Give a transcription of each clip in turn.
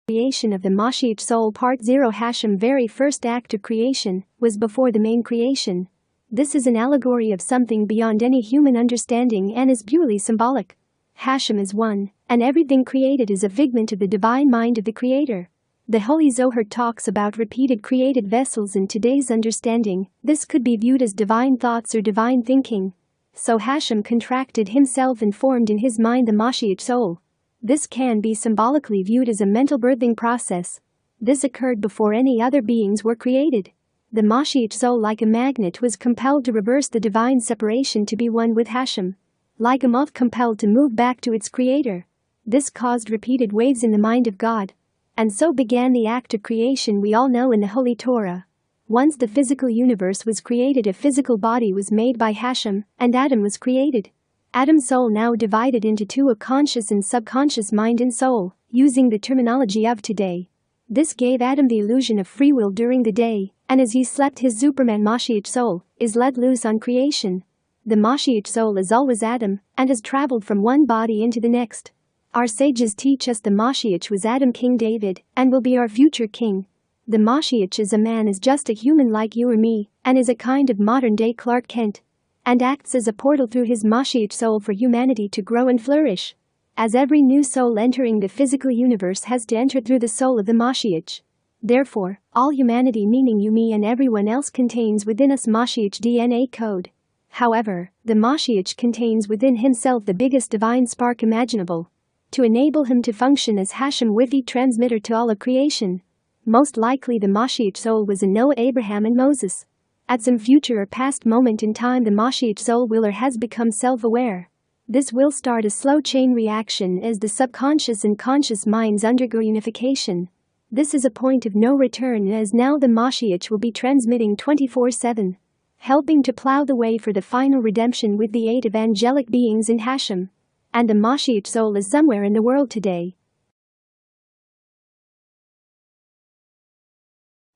Creation of the MoShiach Soul Part 0. HaShem very first act of creation was before the main creation. This is an allegory of something beyond any human understanding and is purely symbolic. HaShem is one, and everything created is a figment of the divine mind of the Creator. The Holy Zohar talks about repeated created vessels. In today's understanding, this could be viewed as divine thoughts or divine thinking. So HaShem contracted himself and formed in his mind the MoShiach soul. This can be symbolically viewed as a mental birthing process. This occurred before any other beings were created. The MoShiach soul, like a magnet, was compelled to reverse the divine separation to be one with HaShem. Like a moth compelled to move back to its creator. This caused repeated waves in the mind of God. And so began the act of creation we all know in the Holy Torah. Once the physical universe was created, a physical body was made by HaShem, and Adam was created. Adam's soul now divided into two, a conscious and subconscious mind and soul, using the terminology of today. This gave Adam the illusion of free will during the day, and as he slept his Superman MoShiach soul is let loose on creation. The MoShiach soul is always Adam, and has traveled from one body into the next. Our sages teach us the MoShiach was Adam, King David, and will be our future king. The MoShiach as a man is just a human like you or me, and is a kind of modern-day Clark Kent. And acts as a portal through his MoShiach soul for humanity to grow and flourish. As every new soul entering the physical universe has to enter through the soul of the MoShiach. Therefore, all humanity, meaning you, me and everyone else, contains within us MoShiach DNA code. However, the MoShiach contains within himself the biggest divine spark imaginable. To enable him to function as HaShem Wi-Fi transmitter to all of creation. Most likely the MoShiach soul was in Noah, Abraham and Moses. At some future or past moment in time, the MoShiach soul will or has become self-aware. This will start a slow chain reaction as the subconscious and conscious minds undergo unification. This is a point of no return, as now the MoShiach will be transmitting 24/7, helping to plow the way for the final redemption with the aid of angelic beings in HaShem. And the MoShiach soul is somewhere in the world today.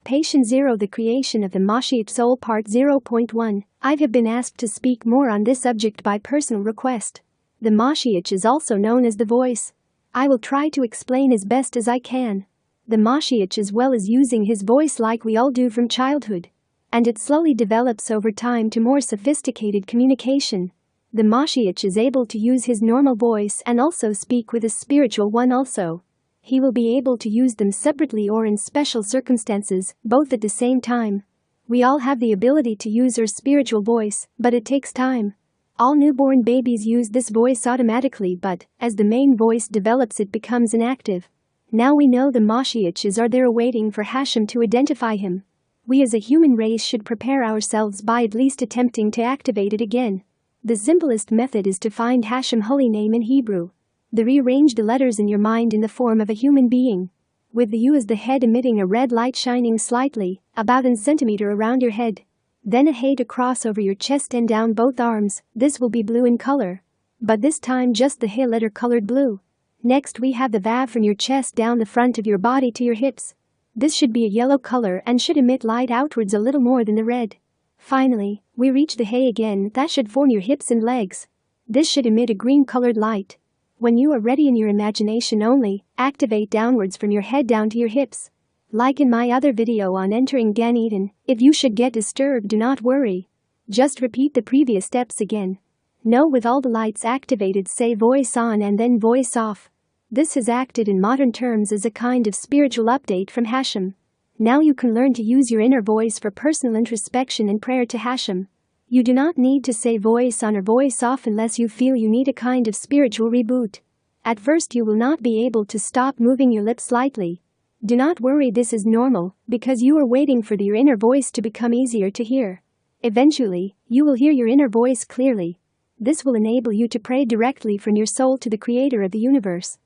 Patient 0. The creation of the MoShiach soul Part 0.1. I have been asked to speak more on this subject by personal request. The MoShiach is also known as the voice. I will try to explain as best as I can. The MoShiach, as well as using his voice like we all do from childhood. And it slowly develops over time to more sophisticated communication. The MoShiach is able to use his normal voice and also speak with a spiritual one also. He will be able to use them separately or in special circumstances, both at the same time. We all have the ability to use our spiritual voice, but it takes time. All newborn babies use this voice automatically, but as the main voice develops, it becomes inactive. Now we know the MoShiach are there waiting for HaShem to identify him. We as a human race should prepare ourselves by at least attempting to activate it again. The simplest method is to find HaShem holy name in Hebrew. Rearrange the letters in your mind in the form of a human being. With the U as the head, emitting a red light shining slightly, about a centimeter around your head. Then a Hey to cross over your chest and down both arms. This will be blue in color. But this time just the Hey letter colored blue. Next we have the Vav from your chest down the front of your body to your hips. This should be a yellow color and should emit light outwards a little more than the red. Finally, we reach the Hey again, that should form your hips and legs. This should emit a green colored light. When you are ready in your imagination only, activate downwards from your head down to your hips. Like in my other video on entering Gan Eden, if you should get disturbed, do not worry. Just repeat the previous steps again. Know with all the lights activated, say voice on and then voice off. This has acted in modern terms as a kind of spiritual update from HaShem. Now you can learn to use your inner voice for personal introspection and prayer to HaShem. You do not need to say voice on or voice off unless you feel you need a kind of spiritual reboot. At first you will not be able to stop moving your lips slightly. Do not worry, this is normal, because you are waiting for your inner voice to become easier to hear. Eventually, you will hear your inner voice clearly. This will enable you to pray directly from your soul to the Creator of the universe.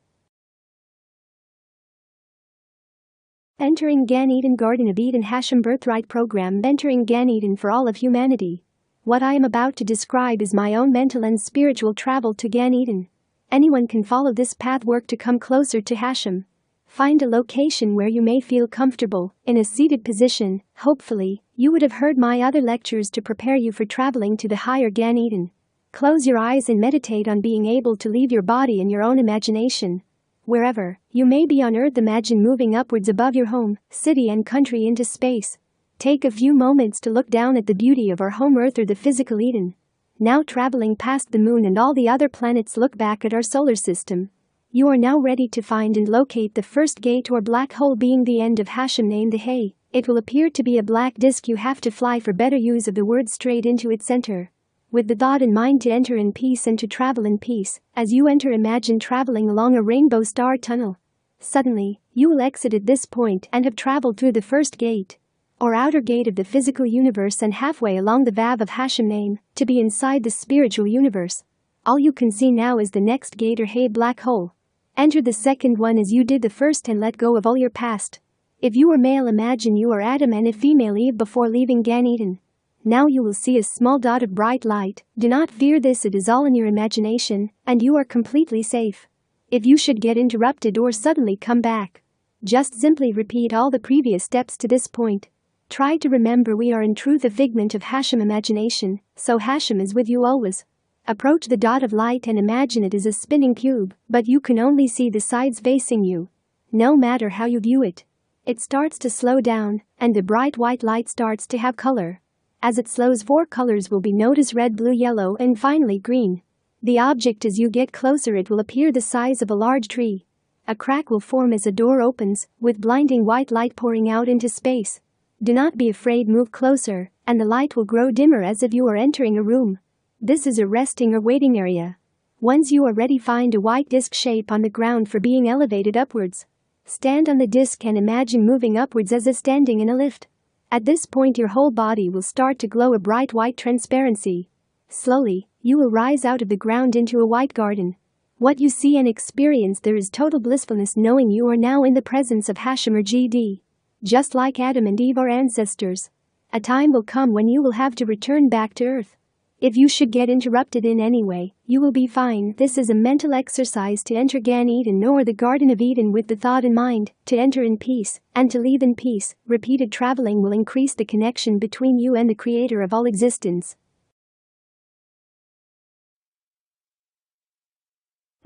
Entering Gan Eden, Garden of Eden, HaShem Birthright Program. Entering Gan Eden for all of humanity. What I am about to describe is my own mental and spiritual travel to Gan Eden. Anyone can follow this path, work to come closer to HaShem. Find a location where you may feel comfortable, in a seated position. Hopefully, you would have heard my other lectures to prepare you for traveling to the higher Gan Eden. Close your eyes and meditate on being able to leave your body in your own imagination. Wherever you may be on Earth, imagine moving upwards above your home, city and country into space. Take a few moments to look down at the beauty of our home Earth, or the physical Eden. Now traveling past the moon and all the other planets, look back at our solar system. You are now ready to find and locate the first gate or black hole, being the end of HaShem, named the Hay. It will appear to be a black disk. You have to fly, for better use of the word, straight into its center. With the thought in mind to enter in peace and to travel in peace. As you enter, imagine traveling along a rainbow star tunnel. Suddenly, you will exit at this point and have traveled through the first gate, or outer gate of the physical universe, and halfway along the Vav of HaShem name, to be inside the spiritual universe. All you can see now is the next gate, or Hay, black hole. Enter the second one as you did the first and let go of all your past. If you were male, imagine you are Adam, and if female, Eve, before leaving Gan Eden. Now you will see a small dot of bright light. Do not fear this, it is all in your imagination, and you are completely safe. If you should get interrupted or suddenly come back, just simply repeat all the previous steps to this point. Try to remember we are in truth a figment of HaShem imagination, so HaShem is with you always. Approach the dot of light and imagine it is a spinning cube, but you can only see the sides facing you. No matter how you view it, it starts to slow down, and the bright white light starts to have color. As it slows, 4 colors will be noticed: red, blue, yellow, and finally green. The object, as you get closer, it will appear the size of a large tree. A crack will form as a door opens, with blinding white light pouring out into space. Do not be afraid, move closer, and the light will grow dimmer as if you are entering a room. This is a resting or waiting area. Once you are ready, find a white disc shape on the ground for being elevated upwards. Stand on the disc and imagine moving upwards as if standing in a lift. At this point, your whole body will start to glow a bright white transparency. Slowly, you will rise out of the ground into a white garden. What you see and experience there is total blissfulness, knowing you are now in the presence of HaShem, or GD. Just like Adam and Eve, our ancestors. A time will come when you will have to return back to Earth. If you should get interrupted in any way, you will be fine. This is a mental exercise to enter Gan Eden, or the Garden of Eden, with the thought in mind to enter in peace and to leave in peace. Repeated traveling will increase the connection between you and the Creator of all existence.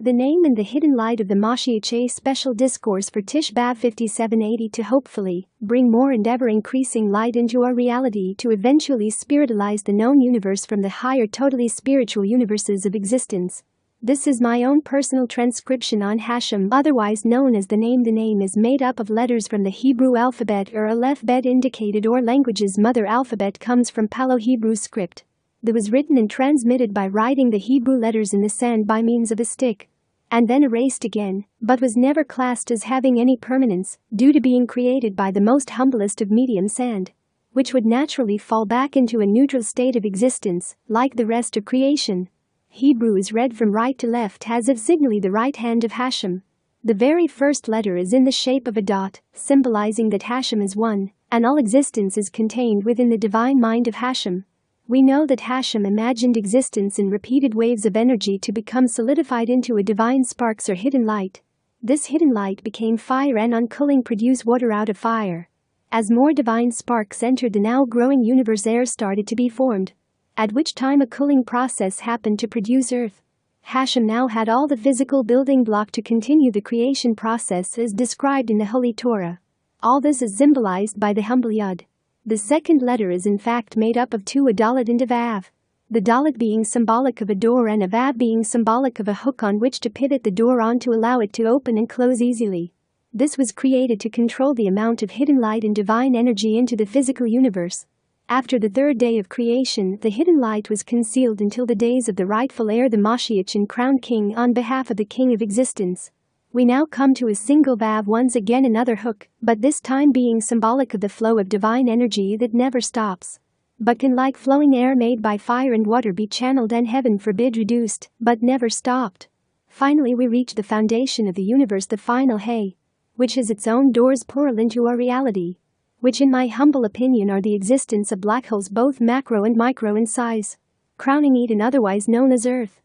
The name and the hidden light of the MoShiach, a special discourse for Tish B'Av 5780, to hopefully bring more and ever increasing light into our reality, to eventually spiritualize the known universe from the higher, totally spiritual universes of existence. This is my own personal transcription on HaShem, otherwise known as the name. The name is made up of letters from the Hebrew alphabet, or Aleph Bet indicated, or language's mother alphabet, comes from Paleo-Hebrew script. That was written and transmitted by writing the Hebrew letters in the sand by means of a stick, and then erased again, but was never classed as having any permanence, due to being created by the most humblest of medium sand, which would naturally fall back into a neutral state of existence, like the rest of creation. Hebrew is read from right to left as if signaling the right hand of HaShem. The very first letter is in the shape of a dot, symbolizing that HaShem is one, and all existence is contained within the divine mind of HaShem. We know that HaShem imagined existence in repeated waves of energy to become solidified into a divine sparks, or hidden light. This hidden light became fire, and on cooling produced water out of fire. As more divine sparks entered the now growing universe, air started to be formed, at which time a cooling process happened to produce earth. HaShem now had all the physical building block to continue the creation process as described in the Holy Torah. All this is symbolized by the humble Yud. The second letter is in fact made up of 2, a Dalet and a Vav. The Dalet being symbolic of a door, and a Vav being symbolic of a hook on which to pivot the door on to allow it to open and close easily. This was created to control the amount of hidden light and divine energy into the physical universe. After the third day of creation, the hidden light was concealed until the days of the rightful heir, the MoShiach, and crowned king on behalf of the king of existence. We now come to a single Vav, once again another hook, but this time being symbolic of the flow of divine energy that never stops, but can, like flowing air made by fire and water, be channeled and, heaven forbid, reduced, but never stopped. Finally we reach the foundation of the universe, the final Hay, which has its own doors plural into our reality, which in my humble opinion are the existence of black holes, both macro and micro in size, crowning Eden, otherwise known as Earth.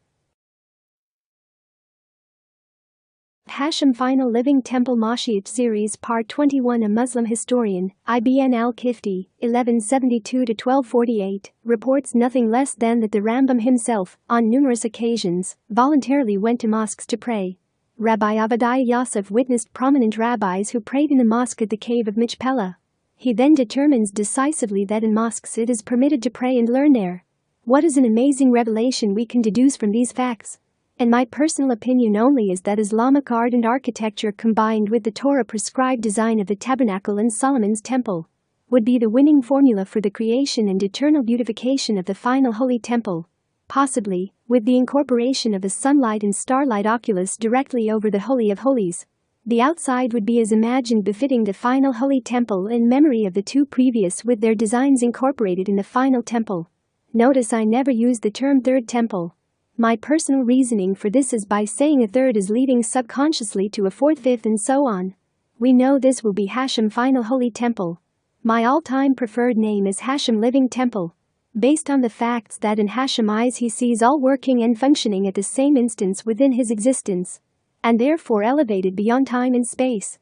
HaShem Final Living Temple MoShiach Series Part 21. A Muslim historian, Ibn al-Kifti, 1172-1248, reports nothing less than that the Rambam himself, on numerous occasions, voluntarily went to mosques to pray. Rabbi Avadiah Yosef witnessed prominent rabbis who prayed in the mosque at the cave of Machpelah. He then determines decisively that in mosques it is permitted to pray and learn there. What is an amazing revelation we can deduce from these facts? And my personal opinion only is that Islamic art and architecture combined with the Torah-prescribed design of the tabernacle and Solomon's temple would be the winning formula for the creation and eternal beautification of the final holy temple. Possibly, with the incorporation of a sunlight and starlight oculus directly over the Holy of Holies. The outside would be as imagined befitting the final holy temple in memory of the two previous with their designs incorporated in the final temple. Notice I never use the term third temple. My personal reasoning for this is by saying a third is leading subconsciously to a fourth, fifth and so on. We know this will be HaShem final holy temple. My all-time preferred name is HaShem living temple. Based on the facts that in HaShem eyes he sees all working and functioning at the same instance within his existence. And therefore elevated beyond time and space.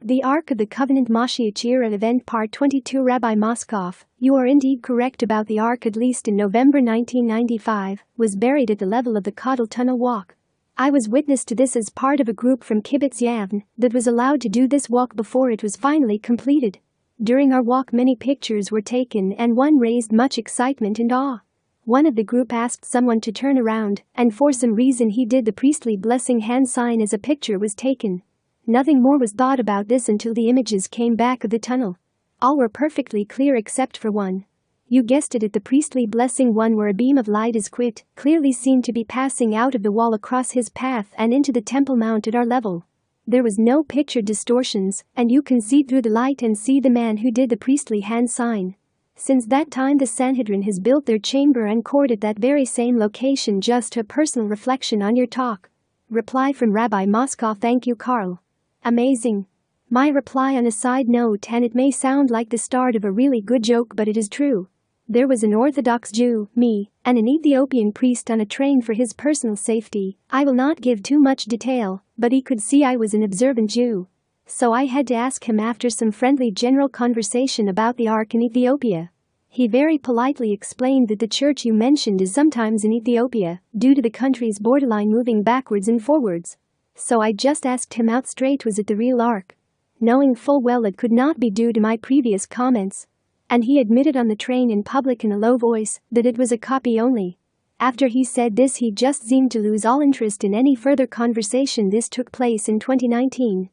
The Ark of the Covenant MoShiach Era Event Part 22 Rabbi Moskoff, you are indeed correct about the Ark. At least in November 1995, was buried at the level of the Kotel Tunnel walk. I was witness to this as part of a group from Kibbutz Yavne that was allowed to do this walk before it was finally completed. During our walk many pictures were taken and one raised much excitement and awe. One of the group asked someone to turn around, and for some reason he did the priestly blessing hand sign as a picture was taken. Nothing more was thought about this until the images came back of the tunnel. All were perfectly clear except for one. You guessed it, at the priestly blessing one where a beam of light is clearly seen to be passing out of the wall across his path and into the Temple Mount at our level. There was no picture distortions, and you can see through the light and see the man who did the priestly hand sign. Since that time the Sanhedrin has built their chamber and court at that very same location. Just a personal reflection on your talk. Reply from Rabbi Moskoff. Thank you, Carl. Amazing. My reply on a side note, and it may sound like the start of a really good joke but it is true. There was an Orthodox Jew, me, and an Ethiopian priest on a train for his personal safety. I will not give too much detail, but he could see I was an observant Jew. So I had to ask him after some friendly general conversation about the Ark in Ethiopia. He very politely explained that the church you mentioned is sometimes in Ethiopia, due to the country's borderline moving backwards and forwards. So I just asked him out straight, was it the real Ark? Knowing full well it could not be due to my previous comments. And he admitted on the train in public in a low voice that it was a copy only. After he said this he just seemed to lose all interest in any further conversation. This took place in 2019.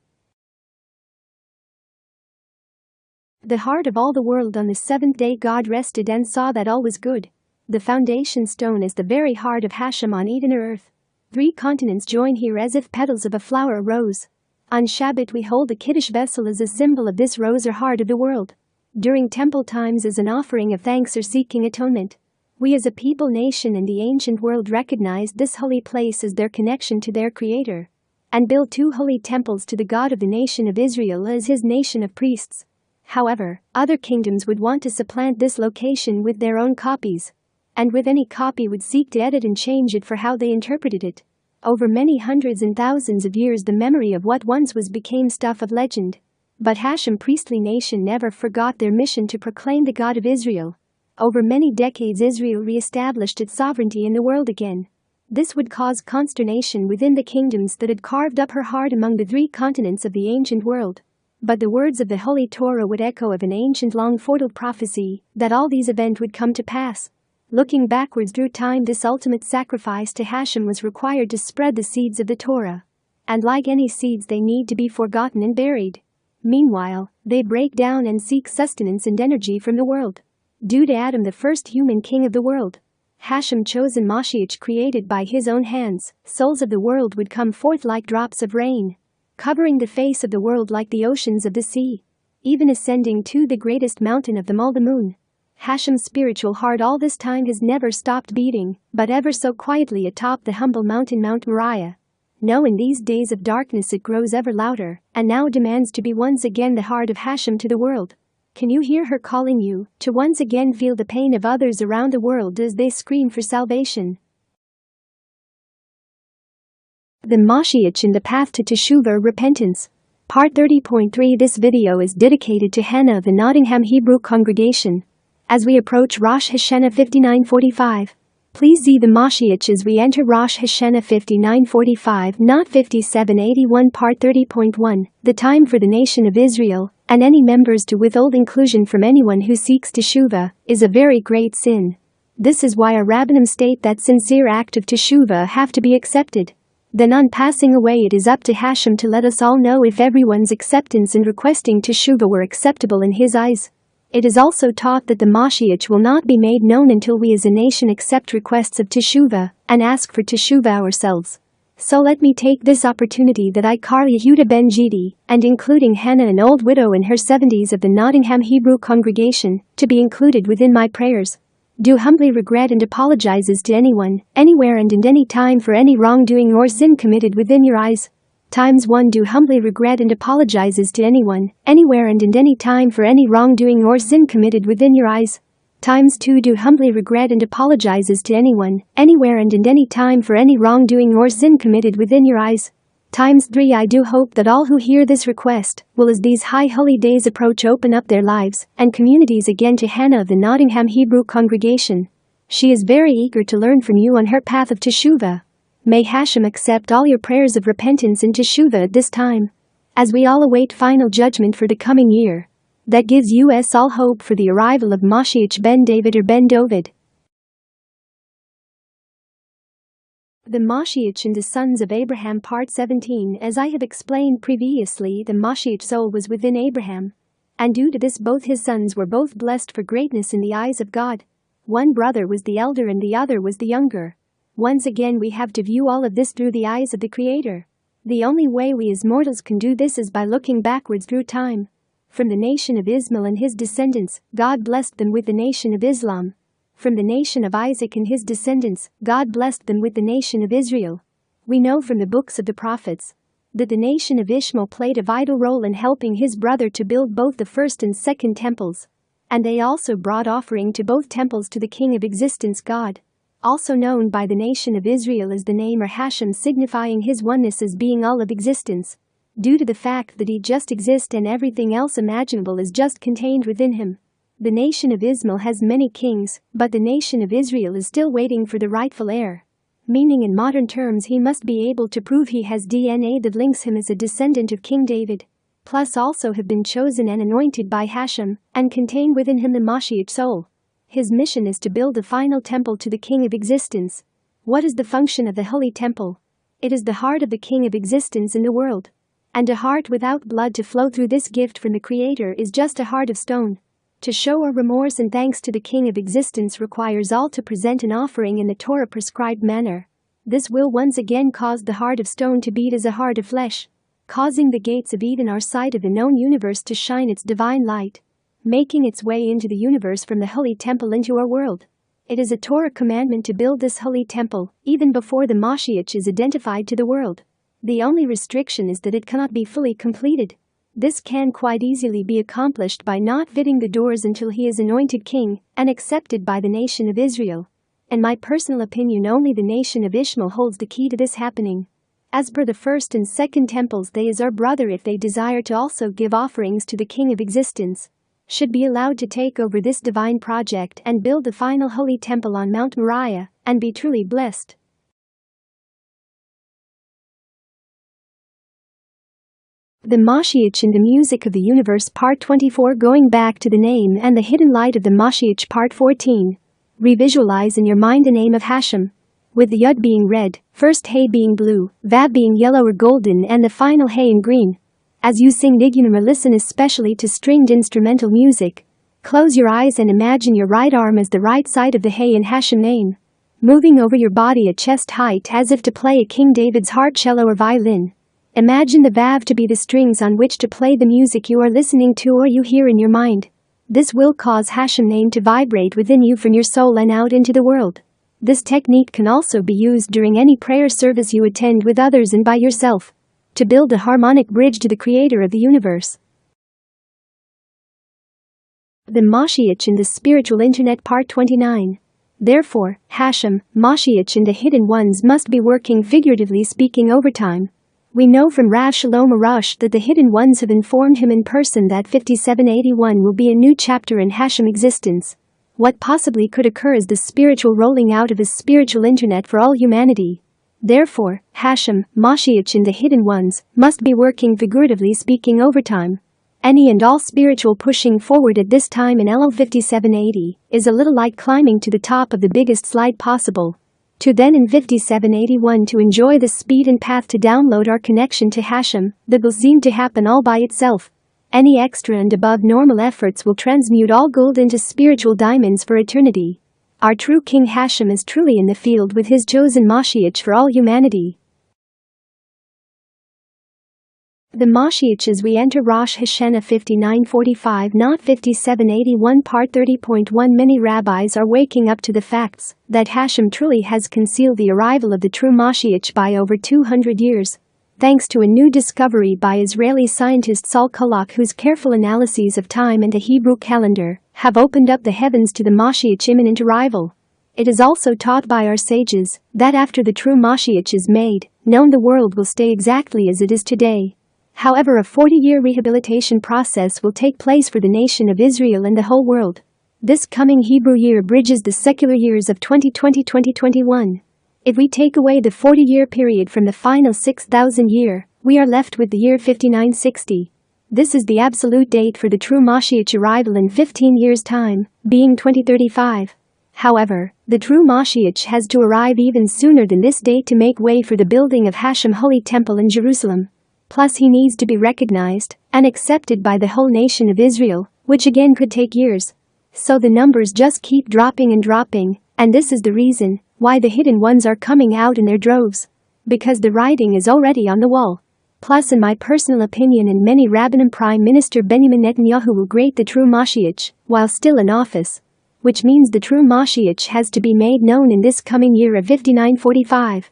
The heart of all the world. On the seventh day God rested and saw that all was good. The foundation stone is the very heart of HaShem on Eden earth. 3 continents join here as if petals of a flower rose. On Shabbat we hold the Kiddush vessel as a symbol of this rose or heart of the world. During temple times as an offering of thanks or seeking atonement. We as a people nation in the ancient world recognized this holy place as their connection to their Creator. And built 2 holy temples to the God of the nation of Israel as his nation of priests. However, other kingdoms would want to supplant this location with their own copies. And with any copy would seek to edit and change it for how they interpreted it. Over many hundreds and thousands of years the memory of what once was became stuff of legend. But HaShem priestly nation never forgot their mission to proclaim the God of Israel. Over many decades Israel re-established its sovereignty in the world again. This would cause consternation within the kingdoms that had carved up her heart among the 3 continents of the ancient world. But the words of the Holy Torah would echo of an ancient long-foretold prophecy that all these events would come to pass. Looking backwards through time, this ultimate sacrifice to HaShem was required to spread the seeds of the Torah. And like any seeds they need to be forgotten and buried. Meanwhile, they break down and seek sustenance and energy from the world. Due to Adam, the first human king of the world, HaShem chosen MoShiach created by his own hands, souls of the world would come forth like drops of rain, covering the face of the world like the oceans of the sea, even ascending to the greatest mountain of them all, the moon. HaShem's spiritual heart all this time has never stopped beating, but ever so quietly atop the humble mountain Mount Moriah. No, in these days of darkness it grows ever louder, and now demands to be once again the heart of HaShem to the world. Can you hear her calling you to once again feel the pain of others around the world as they scream for salvation? The MoShiach in the path to Teshuvah, repentance. Part 30.3. This video is dedicated to Hannah of the Nottingham Hebrew congregation. As we approach Rosh Hashanah 5945, Please see the MoShiach as we enter Rosh Hashanah 5945 not 5781 part 30.1, the time for the nation of Israel, and any members to withhold inclusion from anyone who seeks teshuvah, is a very great sin. This is why our rabbanim state that sincere act of teshuvah have to be accepted. Then on passing away it is up to HaShem to let us all know if everyone's acceptance and requesting teshuvah were acceptable in his eyes. It is also taught that the MoShiach will not be made known until we as a nation accept requests of teshuvah and ask for teshuvah ourselves. So let me take this opportunity that I call Yehuda Ben-Yidda, and including Hannah, an old widow in her 70s of the Nottingham Hebrew congregation, to be included within my prayers. Do humbly regret and apologizes to anyone, anywhere and in any time for any wrongdoing or sin committed within your eyes. Times 1 Do humbly regret and apologizes to anyone, anywhere and in any time for any wrongdoing or sin committed within your eyes. Times 2 Do humbly regret and apologizes to anyone, anywhere and in any time for any wrongdoing or sin committed within your eyes. Times 3 I do hope that all who hear this request will, as these high holy days approach, open up their lives and communities again to Hannah of the Nottingham Hebrew congregation. She is very eager to learn from you on her path of teshuvah. May HaShem accept all your prayers of repentance and teshuvah at this time, as we all await final judgment for the coming year. That gives us all hope for the arrival of MoShiach Ben-Dovid or Ben-Dovid. The MoShiach and the sons of Abraham part 17. As I have explained previously, the MoShiach soul was within Abraham, and due to this both his sons were both blessed for greatness in the eyes of God. One brother was the elder and the other was the younger. Once again we have to view all of this through the eyes of the Creator. The only way we as mortals can do this is by looking backwards through time. From the nation of Ismail and his descendants, God blessed them with the nation of Islam. From the nation of Isaac and his descendants, God blessed them with the nation of Israel. We know from the books of the prophets that the nation of Ishmael played a vital role in helping his brother to build both the first and second temples. And they also brought offering to both temples to the King of Existence God, also known by the nation of Israel as the name or HaShem, signifying his oneness as being all of existence, due to the fact that he just exists and everything else imaginable is just contained within him. The nation of Ismail has many kings, but the nation of Israel is still waiting for the rightful heir. Meaning in modern terms he must be able to prove he has DNA that links him as a descendant of King David, plus also have been chosen and anointed by HaShem, and contain within him the MoShiach soul. His mission is to build a final temple to the King of Existence. What is the function of the Holy Temple? It is the heart of the King of Existence in the world. And a heart without blood to flow through this gift from the Creator is just a heart of stone. To show our remorse and thanks to the King of Existence requires all to present an offering in the Torah prescribed manner. This will once again cause the heart of stone to beat as a heart of flesh, causing the gates of Eden, our side of the known universe, to shine its divine light, making its way into the universe from the holy temple into our world. It is a Torah commandment to build this holy temple, even before the MoShiach is identified to the world. The only restriction is that it cannot be fully completed. This can quite easily be accomplished by not fitting the doors until he is anointed king and accepted by the nation of Israel. In my personal opinion, only the nation of Ishmael holds the key to this happening. As per the first and second temples, they as our brother, if they desire to also give offerings to the King of Existence, should be allowed to take over this divine project and build the final holy temple on Mount Moriah and be truly blessed. The MoShiach in the Music of the Universe Part 24. Going back to the name and the hidden light of the MoShiach Part 14. Revisualize in your mind the name of HaShem, with the Yud being red, first Hey being blue, Vav being yellow or golden, and the final Hey in green. As you sing Nigun or listen especially to stringed instrumental music, close your eyes and imagine your right arm as the right side of the Hey in HaShem name, moving over your body at chest height as if to play a King David's harp, cello or violin. Imagine the Vav to be the strings on which to play the music you are listening to or you hear in your mind. This will cause HaShem name to vibrate within you from your soul and out into the world. This technique can also be used during any prayer service you attend with others and by yourself, to build a harmonic bridge to the Creator of the universe. The MoShiach in the Spiritual Internet Part 29. Therefore, HaShem, MoShiach and the Hidden Ones must be working, figuratively speaking, overtime. We know from Rav Shalom Arush that the Hidden Ones have informed him in person that 5781 will be a new chapter in HaShem existence. What possibly could occur is the spiritual rolling out of his spiritual internet for all humanity. Therefore, HaShem, MoShiach and the hidden ones must be working figuratively speaking overtime. Any and all spiritual pushing forward at this time in LL 5780 is a little like climbing to the top of the biggest slide possible. To then in 5781 to enjoy the speed and path to download our connection to HaShem, that will seem to happen all by itself. Any extra and above normal efforts will transmute all gold into spiritual diamonds for eternity. Our true King HaShem is truly in the field with his chosen MoShiach for all humanity. The MoShiach as we enter Rosh Hashanah 5945 not 5781 part 30.1 Many rabbis are waking up to the facts that HaShem truly has concealed the arrival of the true MoShiach by over 200 years. Thanks to a new discovery by Israeli scientist cycle.Which, whose careful analyses of time and the Hebrew calendar have opened up the heavens to the MoShiach imminent arrival. It is also taught by our sages that after the true MoShiach is made known, the world will stay exactly as it is today. However, a 40-year rehabilitation process will take place for the nation of Israel and the whole world. This coming Hebrew year bridges the secular years of 2020-2021. If we take away the 40-year period from the final 6,000 year, we are left with the year 5960. This is the absolute date for the true MoShiach arrival in 15 years' time, being 2035. However, the true MoShiach has to arrive even sooner than this date to make way for the building of HaShem Holy Temple in Jerusalem. Plus he needs to be recognized and accepted by the whole nation of Israel, which again could take years. So the numbers just keep dropping, and this is the reason why the hidden ones are coming out in their droves. Because the writing is already on the wall. Plus, in my personal opinion and many Rabbanim, Prime Minister Benjamin Netanyahu will greet the true MoShiach while still in office. Which means the true MoShiach has to be made known in this coming year of 5945.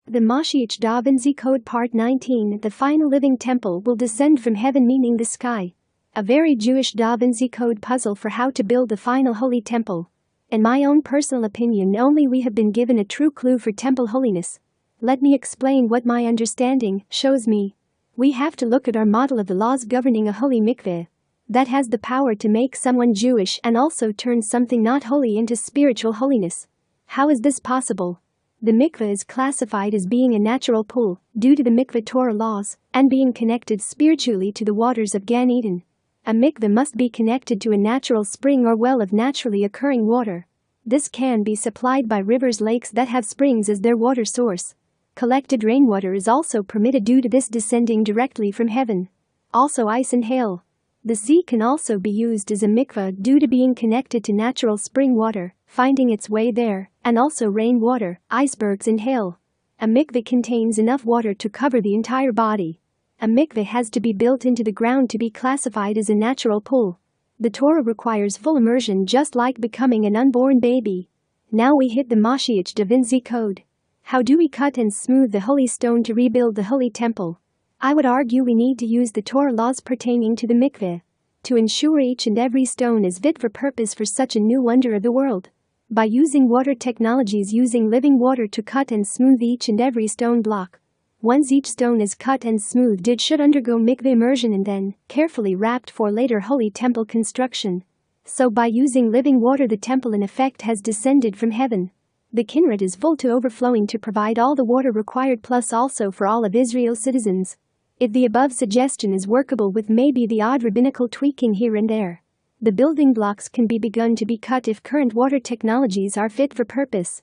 The MoShiach Da Vinci Code Part 19. The final living temple will descend from heaven, meaning the sky. A very Jewish Da Vinci Code puzzle for how to build the final holy temple. In my own personal opinion, only we have been given a true clue for temple holiness. Let me explain what my understanding shows me. We have to look at our model of the laws governing a holy mikveh. That has the power to make someone Jewish and also turn something not holy into spiritual holiness. How is this possible? The mikveh is classified as being a natural pool due to the mikveh Torah laws and being connected spiritually to the waters of Gan Eden. A mikveh must be connected to a natural spring or well of naturally occurring water. This can be supplied by rivers, lakes that have springs as their water source. Collected rainwater is also permitted due to this descending directly from heaven. Also ice and hail. The sea can also be used as a mikveh due to being connected to natural spring water, finding its way there, and also rainwater, icebergs and hail. A mikveh contains enough water to cover the entire body. A mikveh has to be built into the ground to be classified as a natural pool. The Torah requires full immersion, just like becoming an unborn baby. Now we hit the MoShiach Da Vinci Code. How do we cut and smooth the holy stone to rebuild the holy temple? I would argue we need to use the Torah laws pertaining to the mikveh to ensure each and every stone is fit for purpose for such a new wonder of the world. By using water technologies, using living water to cut and smooth each and every stone block. Once each stone is cut and smoothed, it should undergo mikveh immersion and then carefully wrapped for later holy temple construction. So by using living water, the temple in effect has descended from heaven. The Kinneret is full to overflowing to provide all the water required, plus also for all of Israel's citizens. If the above suggestion is workable with maybe the odd rabbinical tweaking here and there, the building blocks can be begun to be cut if current water technologies are fit for purpose.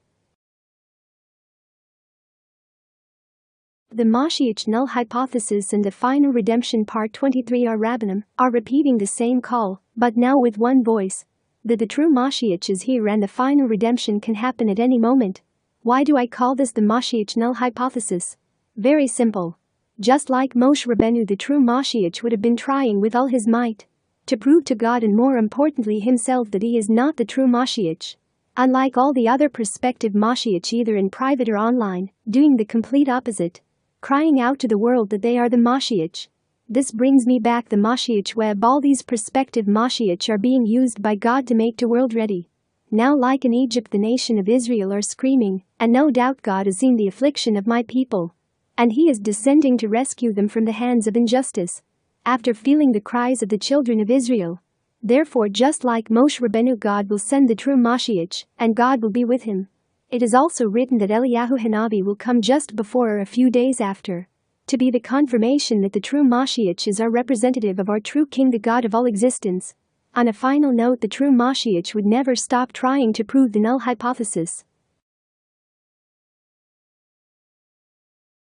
The MoShiach null hypothesis and the final redemption part 23 are Rabbanim are repeating the same call, but now with one voice. That the true MoShiach is here and the final redemption can happen at any moment. Why do I call this the MoShiach null hypothesis? Very simple. Just like Moshe Rabbeinu, the true MoShiach would have been trying with all his might to prove to God and more importantly himself that he is not the true MoShiach. Unlike all the other prospective MoShiach, either in private or online, doing the complete opposite. Crying out to the world that they are the MoShiach. This brings me back the MoShiach web. All these prospective MoShiach are being used by God to make the world ready. Now like in Egypt, the nation of Israel are screaming, and no doubt God has seen the affliction of my people. And he is descending to rescue them from the hands of injustice. After feeling the cries of the children of Israel, Therefore, just like Moshe Rabbeinu, God will send the true MoShiach, and God will be with him. It is also written that Eliyahu Hanavi will come just before or a few days after, to be the confirmation that the true MoShiach is our representative of our true King, the God of all existence. On a final note, the true MoShiach would never stop trying to prove the null hypothesis.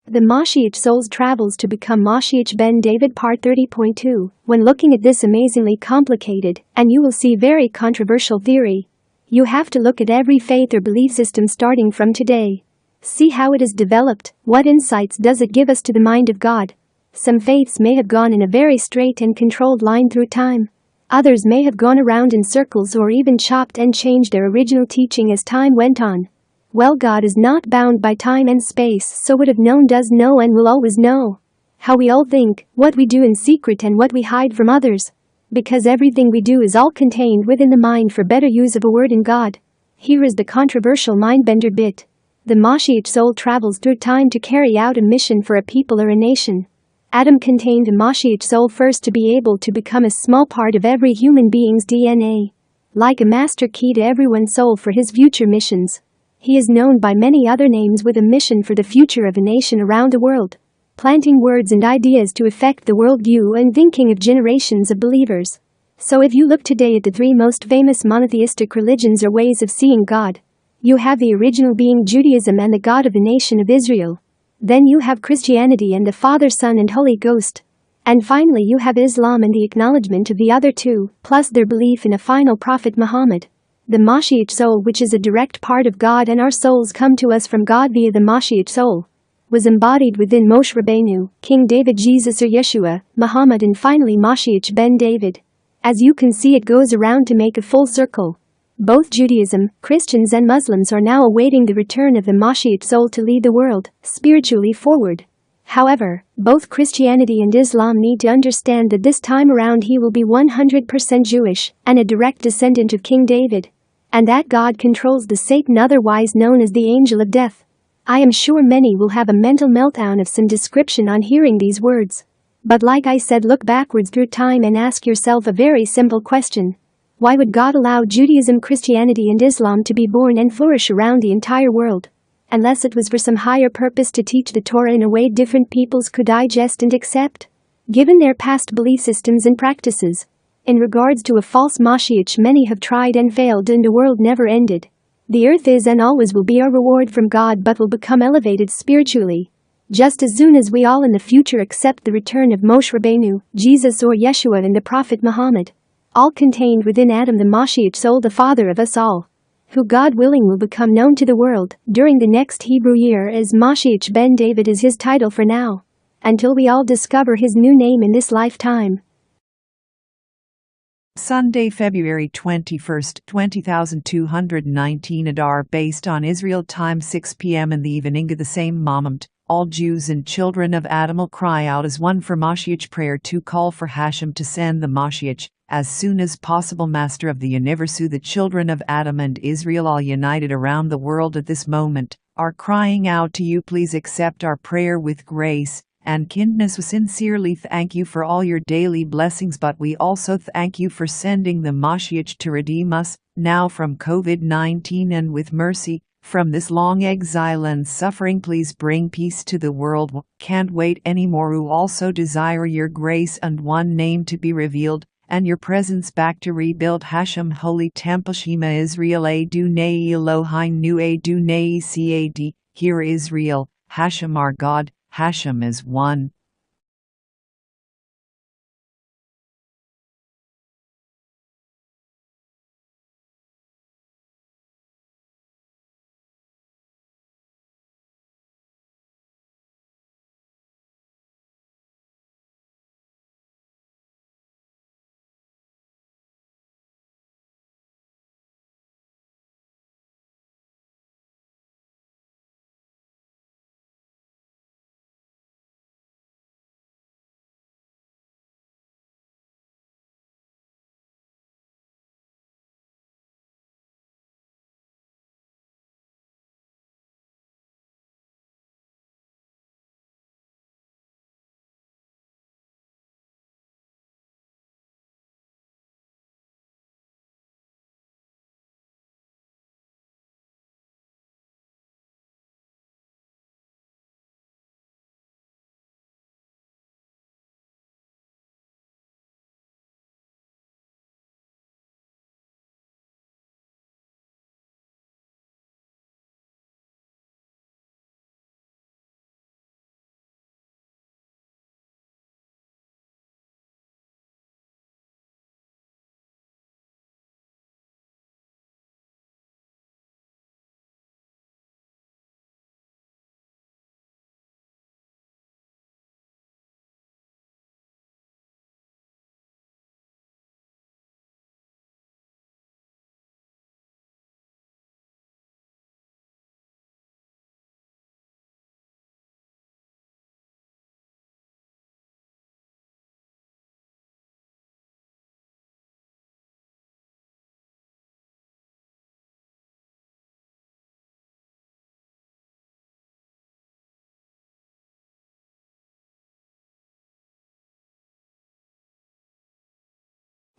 The MoShiach soul's travels to become MoShiach Ben-Dovid Part 30.2. When looking at this amazingly complicated, and you will see very controversial theory, you have to look at every faith or belief system starting from today. See how it is developed, what insights does it give us to the mind of God. Some faiths may have gone in a very straight and controlled line through time. Others may have gone around in circles or even chopped and changed their original teaching as time went on. Well, God is not bound by time and space, so what have known does know and will always know. How we all think, what we do in secret and what we hide from others. Because everything we do is all contained within the mind for better use of a word in God. Here is the controversial mind-bender bit. The MoShiach soul travels through time to carry out a mission for a people or a nation. Adam contained a MoShiach soul first to be able to become a small part of every human being's DNA. Like a master key to everyone's soul for his future missions. He is known by many other names with a mission for the future of a nation around the world, planting words and ideas to affect the worldview and thinking of generations of believers. So if you look today at the three most famous monotheistic religions or ways of seeing God, you have the original being Judaism and the God of the nation of Israel. Then you have Christianity and the Father, Son and Holy Ghost. And finally you have Islam and the acknowledgement of the other two, plus their belief in a final prophet Muhammad. The MoShiach soul, which is a direct part of God and our souls come to us from God via the MoShiach soul, was embodied within Moshe Rabbeinu, King David, Jesus or Yeshua, Muhammad and finally MoShiach Ben-Dovid. As you can see, it goes around to make a full circle. Both Judaism, Christians and Muslims are now awaiting the return of the MoShiach soul to lead the world spiritually forward. However, both Christianity and Islam need to understand that this time around he will be 100% Jewish and a direct descendant of King David. And that God controls the Satan, otherwise known as the angel of death. I am sure many will have a mental meltdown of some description on hearing these words. But like I said, look backwards through time and ask yourself a very simple question. Why would God allow Judaism, Christianity and Islam to be born and flourish around the entire world? Unless it was for some higher purpose to teach the Torah in a way different peoples could digest and accept, given their past belief systems and practices. In regards to a false MoShiach, many have tried and failed and the world never ended. The earth is and always will be our reward from God, but will become elevated spiritually. Just as soon as we all in the future accept the return of Moshe Rabbeinu, Jesus or Yeshua and the Prophet Muhammad. All contained within Adam, the MoShiach soul, the father of us all. Who God willing will become known to the world during the next Hebrew year as MoShiach Ben-Dovid is his title for now. Until we all discover his new name in this lifetime. Sunday, February 21st, 20,219 Adar, based on Israel time 6 p.m. in the evening of the same moment. All Jews and children of Adam will cry out as one for MoShiach prayer to call for HaShem to send the MoShiach as soon as possible. Master of the universe, the children of Adam and Israel, all united around the world at this moment, are crying out to you. Please accept our prayer with grace and kindness. We sincerely thank you for all your daily blessings, but we also thank you for sending the MoShiach to redeem us now from COVID-19 and with mercy from this long exile and suffering. Please bring peace to the world. Can't wait anymore. We also desire your grace and one name to be revealed and your presence back to rebuild HaShem Holy Temple. Shema Israel Adonai Elohim Nu Adonai Cad. Hear Israel, HaShem our God, HaShem is one.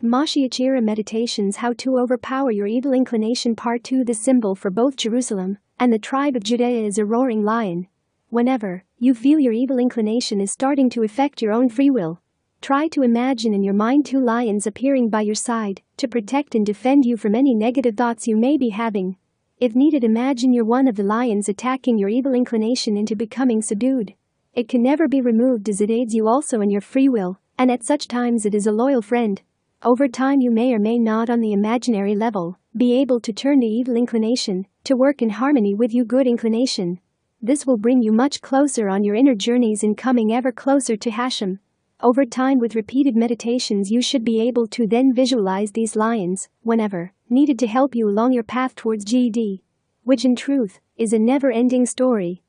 MoShiach Era Meditations: How to Overpower Your Evil Inclination Part 2. The symbol for both Jerusalem and the tribe of Judah is a roaring lion. Whenever you feel your evil inclination is starting to affect your own free will, try to imagine in your mind two lions appearing by your side to protect and defend you from any negative thoughts you may be having. If needed, imagine you're one of the lions attacking your evil inclination into becoming subdued. It can never be removed as it aids you also in your free will, and at such times it is a loyal friend. Over time you may or may not, on the imaginary level, be able to turn the evil inclination to work in harmony with your good inclination. This will bring you much closer on your inner journeys in coming ever closer to HaShem. Over time, with repeated meditations, you should be able to then visualize these lions whenever needed to help you along your path towards GD, which in truth is a never-ending story.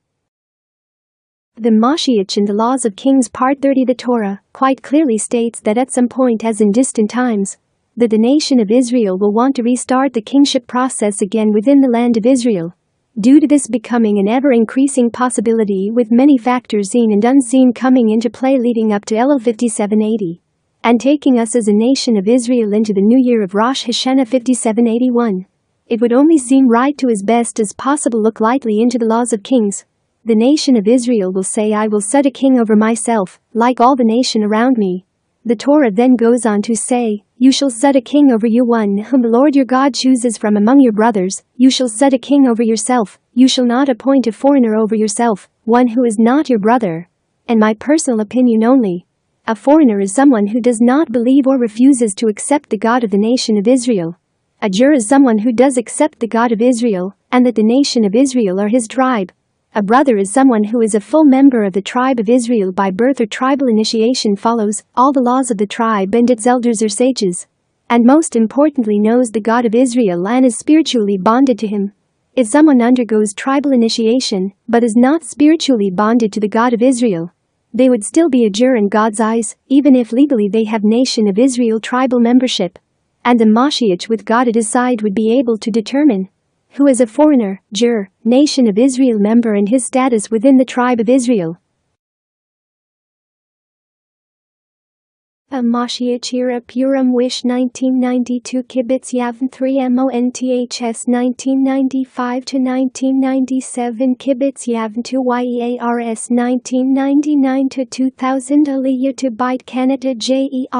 The MoShiach in the Laws of Kings Part 30. The Torah quite clearly states that at some point, as in distant times, that the nation of Israel will want to restart the kingship process again within the land of Israel. Due to this becoming an ever-increasing possibility, with many factors seen and unseen coming into play leading up to Elul 5780, and taking us as a nation of Israel into the new year of Rosh Hashanah 5781, it would only seem right to, as best as possible, look lightly into the laws of kings. The nation of Israel will say, "I will set a king over myself, like all the nation around me." The Torah then goes on to say, "You shall set a king over you, one whom the Lord your God chooses from among your brothers. You shall set a king over yourself. You shall not appoint a foreigner over yourself, one who is not your brother." And my personal opinion only, a foreigner is someone who does not believe or refuses to accept the God of the nation of Israel. A Jew is someone who does accept the God of Israel, and that the nation of Israel are his tribe. A brother is someone who is a full member of the tribe of Israel by birth or tribal initiation, follows all the laws of the tribe and its elders or sages, and most importantly knows the God of Israel and is spiritually bonded to him. If someone undergoes tribal initiation but is not spiritually bonded to the God of Israel, they would still be a Jew in God's eyes, even if legally they have nation of Israel tribal membership. And the MoShiach with God at his side would be able to determine who is a foreigner, Jew, nation of Israel member, and his status within the tribe of Israel. A MoShiach Era Purim Wish 1992 Kibbutz Yavin 3 MONTHS 1995 to 1997 Kibbutz Yavin 2 YEARS 1999 to 2000 Aliyah to Beit Canada JERUSALEM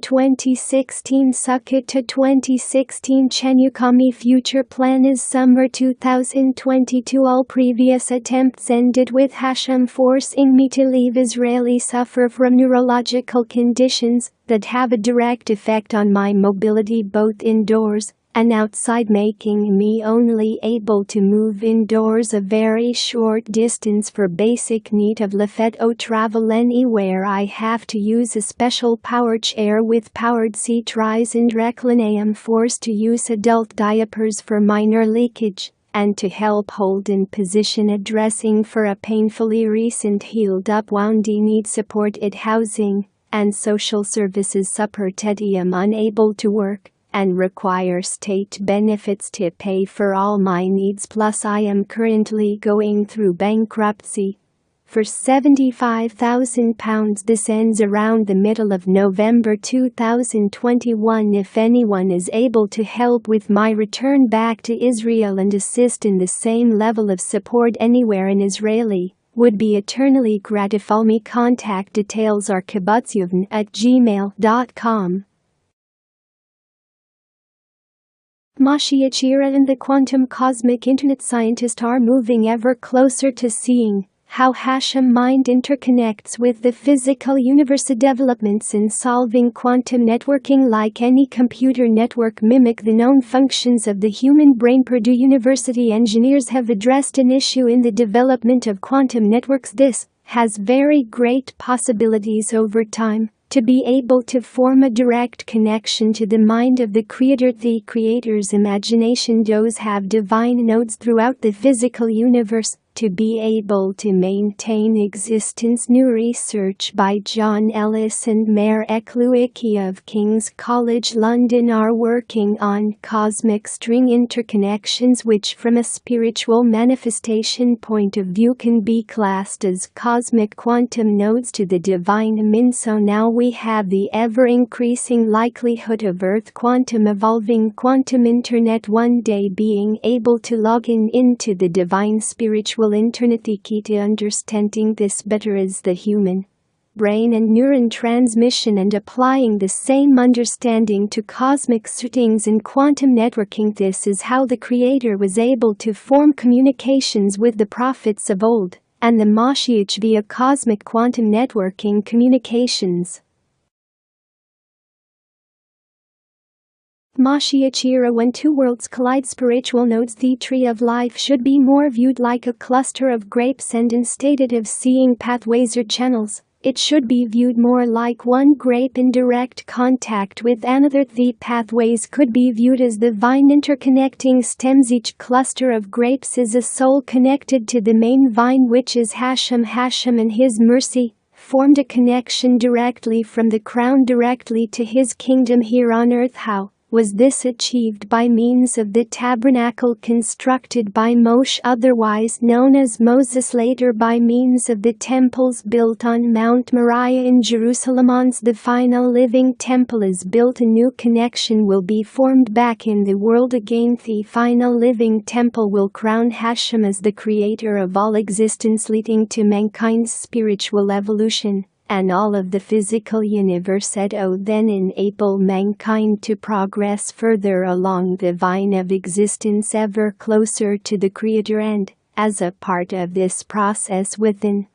2016 Sukkot to 2016 Chenyukami Future Plan is Summer 2022 All previous attempts ended with HaShem forcing me to leave. Israeli suffer from neurological conditions that have a direct effect on my mobility both indoors and outside, making me only able to move indoors a very short distance for basic need of lefet or travel anywhere. I have to use a special power chair with powered seat rise and recline. I am forced to use adult diapers for minor leakage and to help hold in position a dressing for a painfully recent healed up wound. Need supported housing and social services supported. I am unable to work and require state benefits to pay for all my needs, plus I am currently going through bankruptcy for £75,000. This ends around the middle of November 2021. If anyone is able to help with my return back to Israel and assist in the same level of support anywhere in Israeli, would be eternally grateful. Me contact details are kibbutzyuvn@gmail.com. MoShiach Era and the quantum cosmic internet scientists are moving ever closer to seeing how HaShem mind interconnects with the physical universe. Developments in solving quantum networking, like any computer network, mimic the known functions of the human brain. Purdue University engineers have addressed an issue in the development of quantum networks. This has very great possibilities over time to be able to form a direct connection to the mind of the creator. The creator's imagination does have divine nodes throughout the physical universe to be able to maintain existence. New research by John Ellis and Mayor Eklewicki of King's College London are working on cosmic string interconnections, which from a spiritual manifestation point of view can be classed as cosmic quantum nodes to the divine min. So now we have the ever-increasing likelihood of Earth quantum evolving quantum internet one day being able to log into the divine spiritual internet. The key to understanding this better is the human brain and neuron transmission and applying the same understanding to cosmic settings and quantum networking. This is how the Creator was able to form communications with the prophets of old and the MoShiach via cosmic quantum networking communications. MoShiach Era. When two worlds collide, spiritual nodes. The tree of life should be more viewed like a cluster of grapes, and instead of seeing pathways or channels, it should be viewed more like one grape in direct contact with another. The pathways could be viewed as the vine interconnecting stems. Each cluster of grapes is a soul connected to the main vine, which is HaShem. HaShem in His mercy formed a connection directly from the crown directly to His kingdom here on earth. How was this achieved? By means of the tabernacle constructed by Moshe, otherwise known as Moses, later by means of the temples built on Mount Moriah in Jerusalem. Once the final living temple is built, a new connection will be formed back in the world again. The final living temple will crown HaShem as the creator of all existence, leading to mankind's spiritual evolution and all of the physical universe. Then enable mankind to progress further along the vine of existence, ever closer to the Creator, and, as a part of this process, within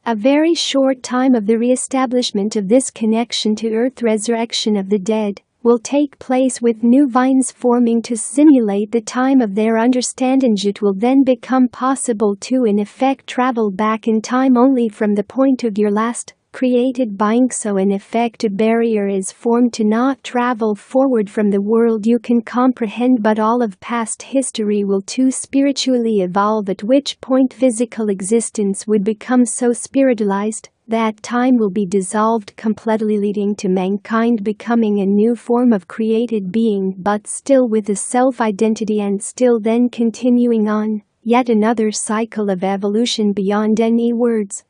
a very short time of the re-establishment of this connection to earth, resurrection of the dead will take place, with new vines forming to simulate the time of their understanding. It will then become possible to in effect travel back in time only from the point of your last created being. So in effect a barrier is formed to not travel forward from the world you can comprehend, but all of past history will too spiritually evolve, at which point physical existence would become so spiritualized that time will be dissolved completely, leading to mankind becoming a new form of created being, but still with a self-identity, and still then continuing on yet another cycle of evolution beyond any words.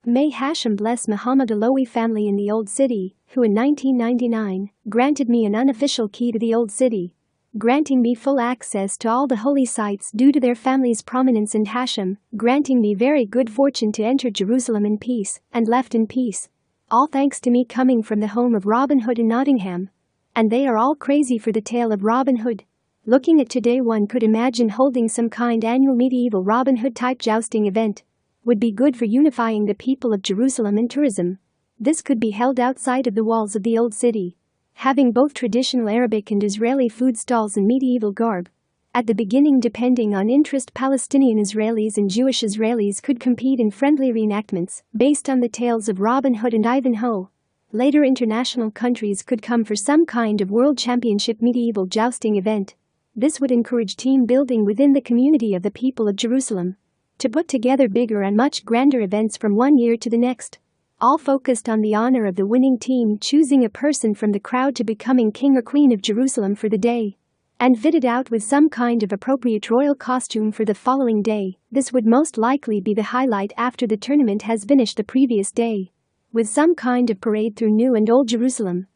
May HaShem bless Muhammad Alawi family in the Old City, who in 1999 granted me an unofficial key to the Old City, granting me full access to all the holy sites due to their family's prominence, and HaShem granting me very good fortune to enter Jerusalem in peace and left in peace. All thanks to me coming from the home of Robin Hood in Nottingham. And they are all crazy for the tale of Robin Hood. Looking at today, one could imagine holding some kind annual medieval Robin Hood type jousting event. Would be good for unifying the people of Jerusalem and tourism. This could be held outside of the walls of the Old City, having both traditional Arabic and Israeli food stalls in medieval garb. At the beginning, depending on interest, Palestinian Israelis and Jewish Israelis could compete in friendly reenactments based on the tales of Robin Hood and Ivanhoe. Later, international countries could come for some kind of world championship medieval jousting event. This would encourage team building within the community of the people of Jerusalem to put together bigger and much grander events from one year to the next, all focused on the honor of the winning team choosing a person from the crowd to becoming king or queen of Jerusalem for the day, and fitted out with some kind of appropriate royal costume for the following day. This would most likely be the highlight after the tournament has finished the previous day, with some kind of parade through New and Old Jerusalem.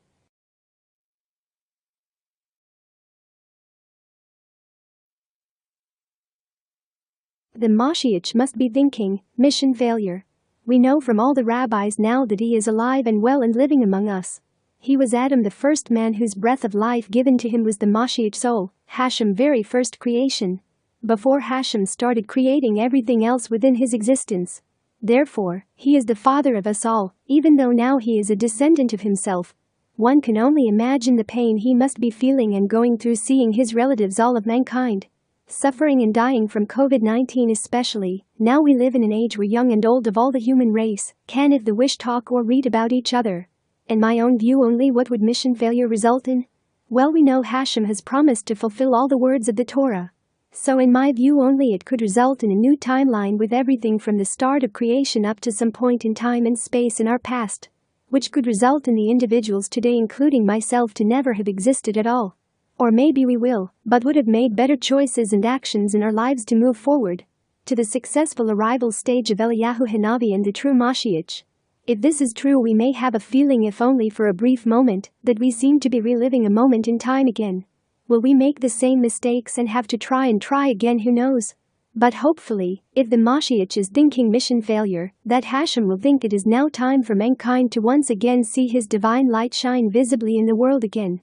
The MoShiach must be thinking, mission failure. We know from all the rabbis now that he is alive and well and living among us. He was Adam, the first man whose breath of life given to him was the MoShiach soul, HaShem very first creation, before HaShem started creating everything else within his existence. Therefore, he is the father of us all, even though now he is a descendant of himself. One can only imagine the pain he must be feeling and going through, seeing his relatives, all of mankind, suffering and dying from COVID-19 especially. Now we live in an age where young and old of all the human race can, if the wish, talk or read about each other. In my own view, only what would mission failure result in? Well, we know HaShem has promised to fulfill all the words of the Torah. So in my view only it could result in a new timeline with everything from the start of creation up to some point in time and space in our past, which could result in the individuals today, including myself, to never have existed at all. Or maybe we will, but would have made better choices and actions in our lives to move forward to the successful arrival stage of Eliyahu Hanavi and the true MoShiach. If this is true, we may have a feeling, if only for a brief moment, that we seem to be reliving a moment in time again. Will we make the same mistakes and have to try again? Who knows? But hopefully, if the MoShiach is thinking mission failure, that HaShem will think it is now time for mankind to once again see his divine light shine visibly in the world again.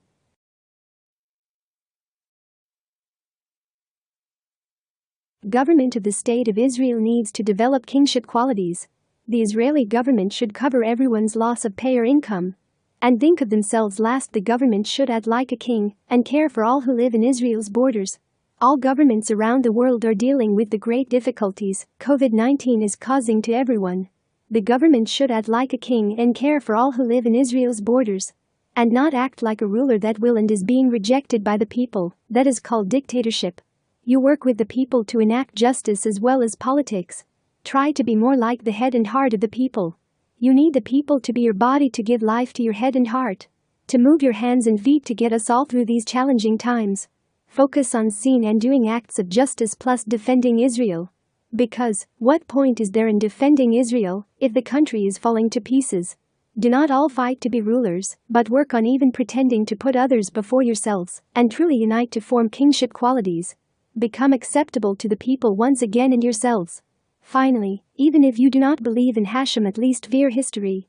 Government of the State of Israel needs to develop kingship qualities. The Israeli government should cover everyone's loss of pay or income and think of themselves last. The government should act like a king and care for all who live in Israel's borders. All governments around the world are dealing with the great difficulties COVID-19 is causing to everyone. The government should act like a king and care for all who live in Israel's borders, and not act like a ruler that will and is being rejected by the people. That is called dictatorship. You work with the people to enact justice as well as politics. Try to be more like the head and heart of the people. You need the people to be your body, to give life to your head and heart, to move your hands and feet to get us all through these challenging times. Focus on seeing and doing acts of justice plus defending Israel. Because, what point is there in defending Israel if the country is falling to pieces? Do not all fight to be rulers, but work on even pretending to put others before yourselves and truly unite to form kingship qualities. Become acceptable to the people once again and yourselves. Finally, even if you do not believe in HaShem, at least fear history.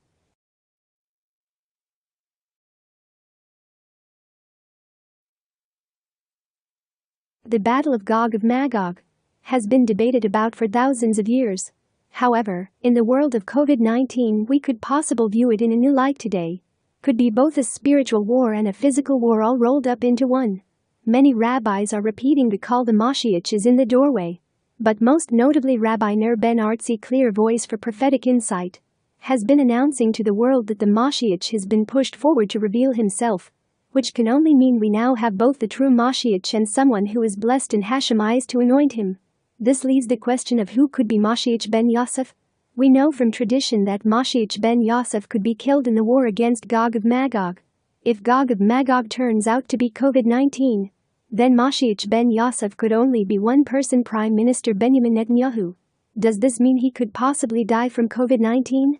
The Battle of Gog of Magog has been debated about for thousands of years. However, in the world of COVID-19, we could possibly view it in a new light today. Could be both a spiritual war and a physical war all rolled up into one. Many rabbis are repeating the call, the MoShiach is in the doorway. But most notably Rabbi Ner Ben Artzi, clear voice for prophetic insight, has been announcing to the world that the MoShiach has been pushed forward to reveal himself, which can only mean we now have both the true MoShiach and someone who is blessed in HaShem eyes to anoint him. This leaves the question of who could be MoShiach Ben-Yosef. We know from tradition that MoShiach Ben-Yosef could be killed in the war against Gog of Magog. If Gog of Magog turns out to be COVID-19, then MoShiach Ben-Yosef could only be one person, Prime Minister Benjamin Netanyahu. Does this mean he could possibly die from COVID-19?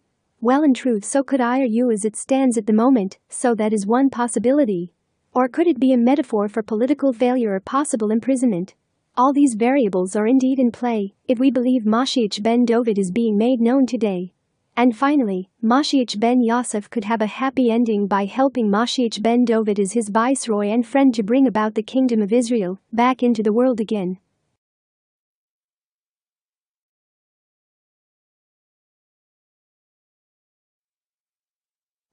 Well, in truth, so could I or you as it stands at the moment, so that is one possibility. Or could it be a metaphor for political failure or possible imprisonment? All these variables are indeed in play, if we believe MoShiach Ben-Dovid is being made known today. And finally, MoShiach Ben-Yosef could have a happy ending by helping MoShiach Ben-Dovid as his viceroy and friend to bring about the kingdom of Israel back into the world again.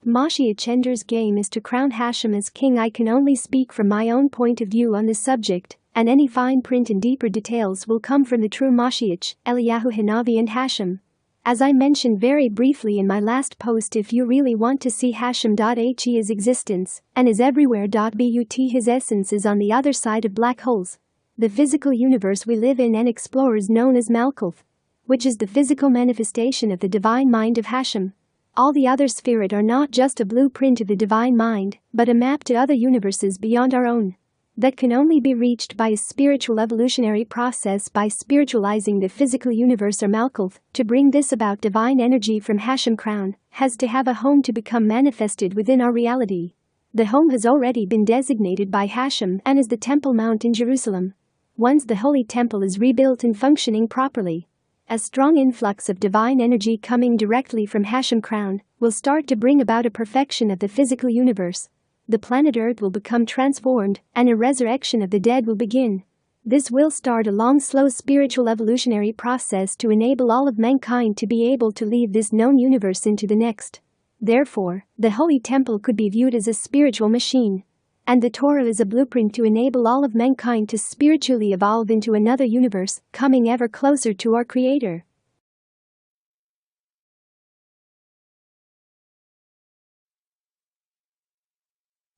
MoShiach enters game is to crown HaShem as king. I can only speak from my own point of view on this subject, and any fine print and deeper details will come from the true MoShiach, Eliyahu Hanavi, and HaShem. As I mentioned very briefly in my last post, if you really want to see HaShem.he, his existence and is everywhere. But his essence is on the other side of black holes, the physical universe we live in and explore, is known as Malkuth, which is the physical manifestation of the divine mind of HaShem. All the other spirit are not just a blueprint of the divine mind, but a map to other universes beyond our own, that can only be reached by a spiritual evolutionary process, by spiritualizing the physical universe or Malkuth. To bring this about, divine energy from HaShem crown has to have a home to become manifested within our reality. The home has already been designated by HaShem and is the Temple Mount in Jerusalem. Once the Holy Temple is rebuilt and functioning properly, a strong influx of divine energy coming directly from HaShem crown will start to bring about a perfection of the physical universe. The planet Earth will become transformed, and a resurrection of the dead will begin. This will start a long, slow spiritual evolutionary process to enable all of mankind to be able to leave this known universe into the next. Therefore, the Holy Temple could be viewed as a spiritual machine, and the Torah is a blueprint to enable all of mankind to spiritually evolve into another universe, coming ever closer to our Creator.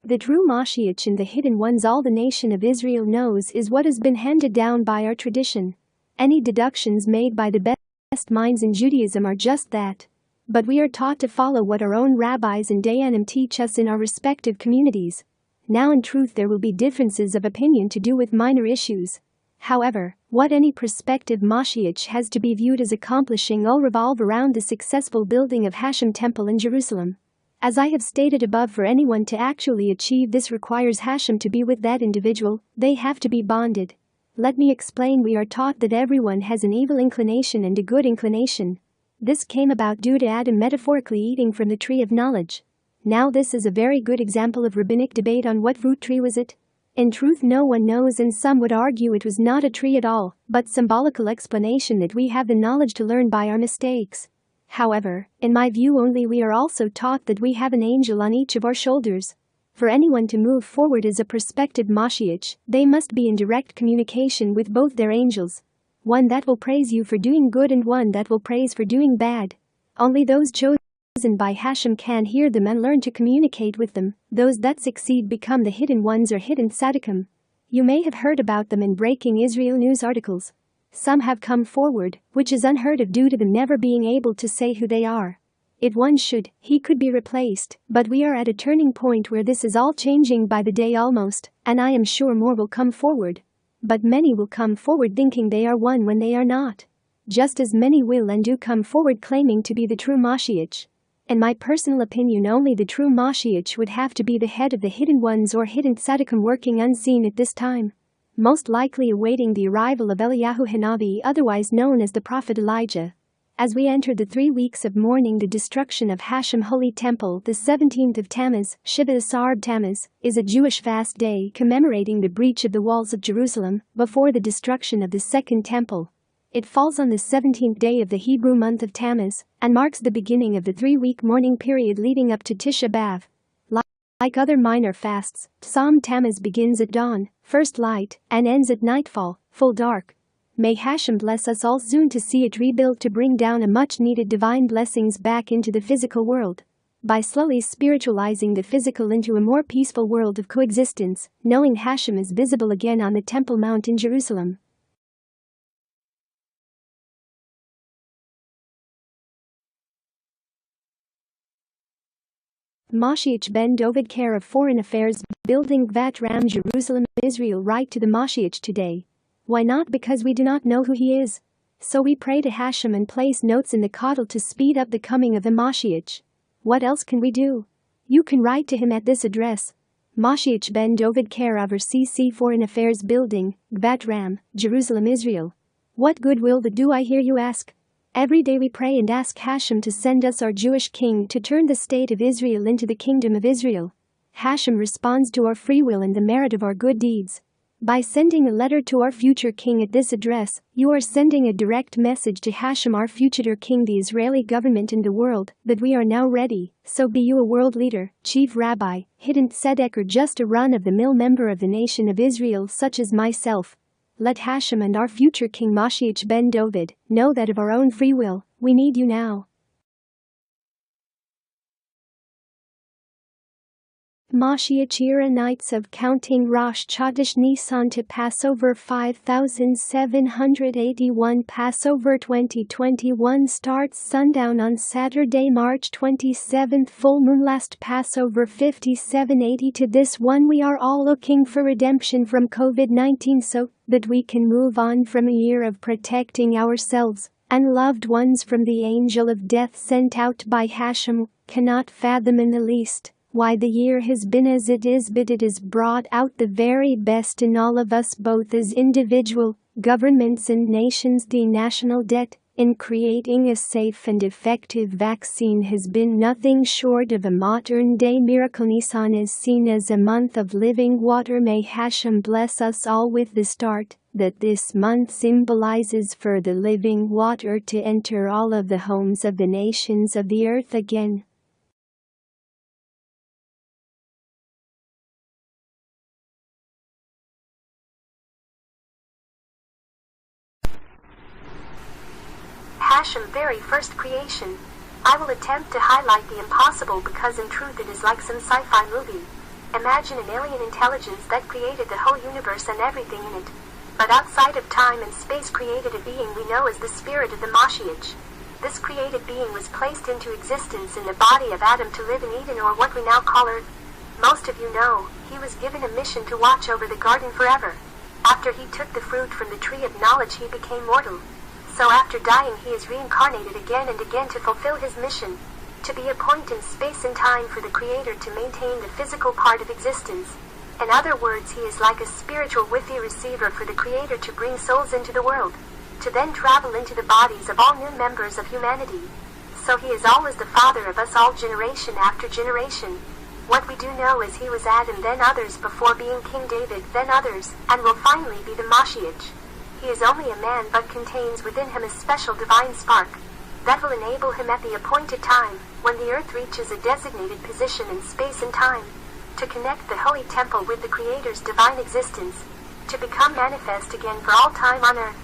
The true MoShiach and the hidden ones all the nation of Israel knows is what has been handed down by our tradition. Any deductions made by the best minds in Judaism are just that. But we are taught to follow what our own rabbis and dayanim teach us in our respective communities. Now in truth there will be differences of opinion to do with minor issues. However, what any prospective MoShiach has to be viewed as accomplishing all revolve around the successful building of HaShem temple in Jerusalem. As I have stated above, for anyone to actually achieve this requires HaShem to be with that individual, they have to be bonded. Let me explain. We are taught that everyone has an evil inclination and a good inclination. This came about due to Adam metaphorically eating from the tree of knowledge. Now this is a very good example of rabbinic debate on what fruit tree was it. In truth no one knows, and some would argue it was not a tree at all, but symbolical explanation that we have the knowledge to learn by our mistakes. However, in my view only, we are also taught that we have an angel on each of our shoulders. For anyone to move forward as a prospective MoShiach, they must be in direct communication with both their angels. One that will praise you for doing good and one that will praise for doing bad. Only those chosen by HaShem can hear them and learn to communicate with them. Those that succeed become the hidden ones or hidden tzaddikim. You may have heard about them in breaking Israel news articles. Some have come forward, which is unheard of due to them never being able to say who they are. If one should, he could be replaced, but we are at a turning point where this is all changing by the day almost, and I am sure more will come forward. But many will come forward thinking they are one when they are not. Just as many will and do come forward claiming to be the true MoShiach. In my personal opinion, only the true MoShiach would have to be the head of the hidden ones or hidden tzaddikim working unseen at this time. Most likely awaiting the arrival of Eliyahu Hanavi, otherwise known as the prophet Elijah. As we enter the 3 weeks of mourning the destruction of HaShem Holy Temple, the 17th of Tammuz, Shiva Asar Tammuz, is a Jewish fast day commemorating the breach of the walls of Jerusalem before the destruction of the Second Temple. It falls on the 17th day of the Hebrew month of Tammuz and marks the beginning of the 3-week mourning period leading up to Tisha B'Av. Like other minor fasts, Tzom Tammuz begins at dawn, first light, and ends at nightfall, full dark. May HaShem bless us all soon to see it rebuilt to bring down a much-needed divine blessings back into the physical world. By slowly spiritualizing the physical into a more peaceful world of coexistence, knowing HaShem is visible again on the Temple Mount in Jerusalem. MoShiach Ben-Dovid, care of Foreign Affairs, building Vat Ram, Jerusalem, Israel. Write to the MoShiach today. Why not? Because we do not know who he is. So we pray to HaShem and place notes in the Kotel to speed up the coming of the MoShiach. What else can we do? You can write to him at this address. MoShiach Ben-Dovid, care of CC Foreign Affairs, building Vat Ram, Jerusalem, Israel. What good will that do, I hear you ask? Every day we pray and ask HaShem to send us our Jewish king to turn the state of Israel into the kingdom of Israel. HaShem responds to our free will and the merit of our good deeds. By sending a letter to our future king at this address, you are sending a direct message to HaShem, our future king, the Israeli government, and the world, that we are now ready. So be you a world leader, chief rabbi, hidden tzedek, or just a run-of-the-mill member of the nation of Israel such as myself. Let HaShem and our future king MoShiach Ben-Dovid know that of our own free will, we need you now. MoShiach Era nights of counting Rosh Chodesh Nisan to Passover 5781. Passover 2021 starts sundown on Saturday, March 27th. Full moon last Passover 5780. To this one we are all looking for redemption from COVID-19 so that we can move on from a year of protecting ourselves and loved ones from the angel of death sent out by HaShem. Cannot fathom in the least why the year has been as it is, but it has brought out the very best in all of us, both as individual, governments and nations. The national debt in creating a safe and effective vaccine has been nothing short of a modern-day miracle. Nisan is seen as a month of living water. May HaShem bless us all with the start that this month symbolizes for the living water to enter all of the homes of the nations of the earth again. HaShem very first creation. I will attempt to highlight the impossible because in truth it is like some sci-fi movie. Imagine an alien intelligence that created the whole universe and everything in it. But outside of time and space created a being we know as the spirit of the MoShiach. This created being was placed into existence in the body of Adam to live in Eden, or what we now call Earth. Most of you know, he was given a mission to watch over the garden forever. After he took the fruit from the tree of knowledge he became mortal. So after dying he is reincarnated again and again to fulfill his mission. To be a point in space and time for the Creator to maintain the physical part of existence. In other words, he is like a spiritual Wi-Fi receiver for the Creator to bring souls into the world, to then travel into the bodies of all new members of humanity. So he is always the father of us all, generation after generation. What we do know is he was Adam, then others, before being King David, then others, and will finally be the MoShiach. He is only a man but contains within him a special divine spark that will enable him at the appointed time, when the earth reaches a designated position in space and time, to connect the holy temple with the Creator's divine existence, to become manifest again for all time on earth,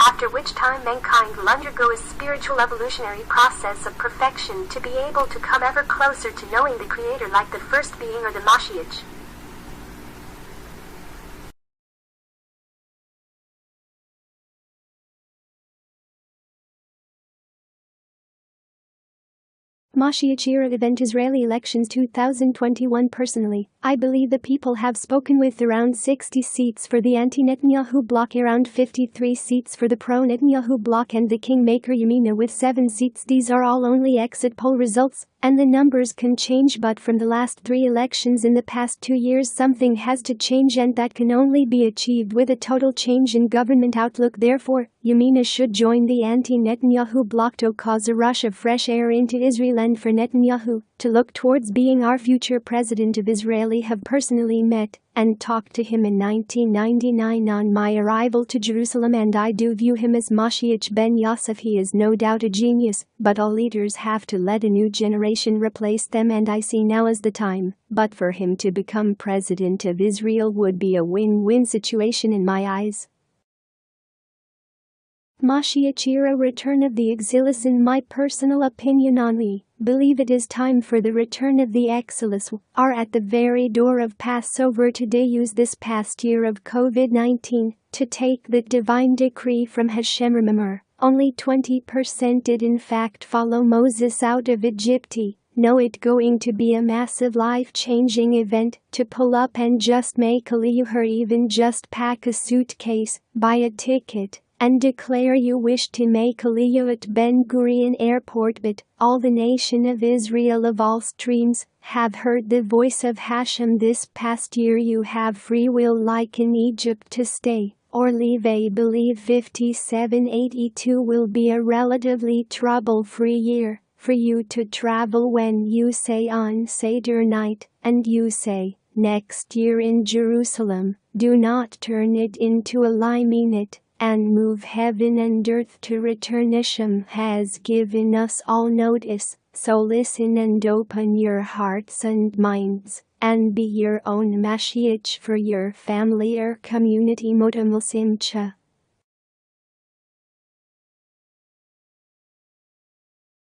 after which time mankind will undergo a spiritual evolutionary process of perfection to be able to come ever closer to knowing the Creator like the first being or the MoShiach. MoShiach Era Event Israeli Elections 2021. Personally, I believe the people have spoken with around 60 seats for the anti-Netanyahu bloc, around 53 seats for the pro-Netanyahu bloc, and the Kingmaker Yamina with 7 seats. These are all only exit poll results, and the numbers can change, but from the last 3 elections in the past 2 years something has to change, and that can only be achieved with a total change in government outlook. Therefore, Yamina should join the anti-Netanyahu bloc to cause a rush of fresh air into Israel, and for Netanyahu to look towards being our future president of Israel. I have personally met and talked to him in 1999 on my arrival to Jerusalem, and I do view him as MoShiach Ben-Yosef. He is no doubt a genius, but all leaders have to let a new generation replace them, and I see now as the time. But for him to become president of Israel would be a win-win situation in my eyes. MoShiach Era Return of the Exilus. In my personal opinion, we believe it is time for the return of the Exilus. We are at the very door of Passover today. Use this past year of COVID-19 to take the divine decree from HaShem. Remember, only 20% did in fact follow Moses out of Egypt. No, it going to be a massive life-changing event to pull up and just make Aliyah, or even just pack a suitcase, buy a ticket, and declare you wish to make Aliyah at Ben Gurion Airport. But all the nation of Israel of all streams have heard the voice of HaShem this past year. You have free will like in Egypt to stay or leave. I believe 5782 will be a relatively trouble-free year for you to travel. When you say on Seder night and you say next year in Jerusalem, do not turn it into a lie, mean it, and move heaven and earth to return. HaShem has given us all notice, so listen and open your hearts and minds, and be your own MoShiach for your family or community. Motamul Simcha.